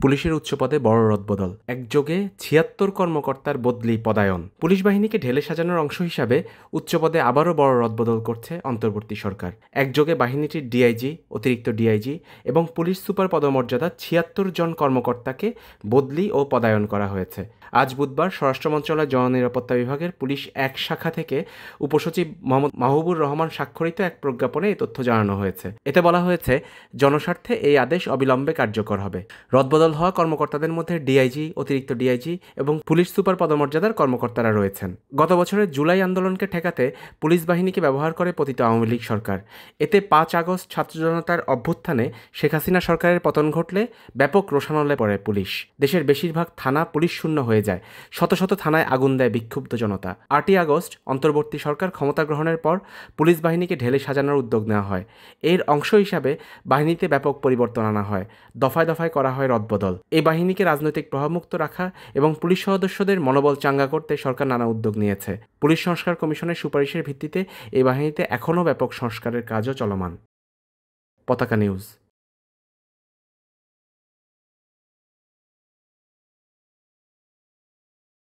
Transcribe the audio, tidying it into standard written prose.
পুলিশের উচ্চপদে বড় রদবদল, একযোগে ৭৬ কর্মকর্তার বদলি পদায়ন। পুলিশ বাহিনীকে ঢেলে সাজানোর অংশ হিসাবে উচ্চপদে আবারও বড় রদবদল করছে অন্তর্বর্তী সরকার। একযোগে বাহিনীটির ডিআইজি, অতিরিক্ত ডিআইজি এবং পুলিশ সুপার পদমর্যাদা ৭৬ জন কর্মকর্তাকে বদলি ও পদায়ন করা হয়েছে। আজ বুধবার স্বরাষ্ট্র মন্ত্রণালয় জননিরাপত্তা বিভাগের পুলিশ এক শাখা থেকে উপসচিব মোহাম্মদ মাহবুবুর রহমান স্বাক্ষরিত এক প্রজ্ঞাপনে এই তথ্য জানানো হয়েছে। এতে বলা হয়েছে, জনস্বার্থে এই আদেশ অবিলম্বে কার্যকর হবে। রদবদল হওয়া কর্মকর্তাদের মধ্যে ডিআইজি, অতিরিক্ত ডিআইজি এবং পুলিশ সুপার পদমর্যাদার কর্মকর্তারা রয়েছেন। গত বছরের জুলাই আন্দোলনকে ঠেকাতে পুলিশ বাহিনীকে ব্যবহার করে পতিত আওয়ামী লীগ সরকার। এতে ৫ আগস্ট ছাত্র জনতার অভ্যুত্থানে শেখ হাসিনা সরকারের পতন ঘটলে ব্যাপক রোষানলে পড়ে পুলিশ। দেশের বেশিরভাগ থানা পুলিশ শূন্য হয়ে যায়। শত শত থানায় আগুন দেয় বিক্ষুব্ধ জনতা। ৮ই আগস্ট অন্তর্বর্তী সরকার ক্ষমতা গ্রহণের পর পুলিশ বাহিনীকে ঢেলে সাজানোর উদ্যোগ নেওয়া হয়। এর অংশ হিসাবে বাহিনীতে ব্যাপক পরিবর্তন আনা হয়। দফায় দফায় করা হয় রদবদল। এই বাহিনীকে রাজনৈতিক প্রভাবমুক্ত রাখা এবং পুলিশ সদস্যদের মনোবল চাঙ্গা করতে সরকার নানা উদ্যোগ নিয়েছে। পুলিশ সংস্কার কমিশনের সুপারিশের ভিত্তিতে এই বাহিনীতে এখনও ব্যাপক সংস্কারের কাজও চলমান। পতাকা নিউজ।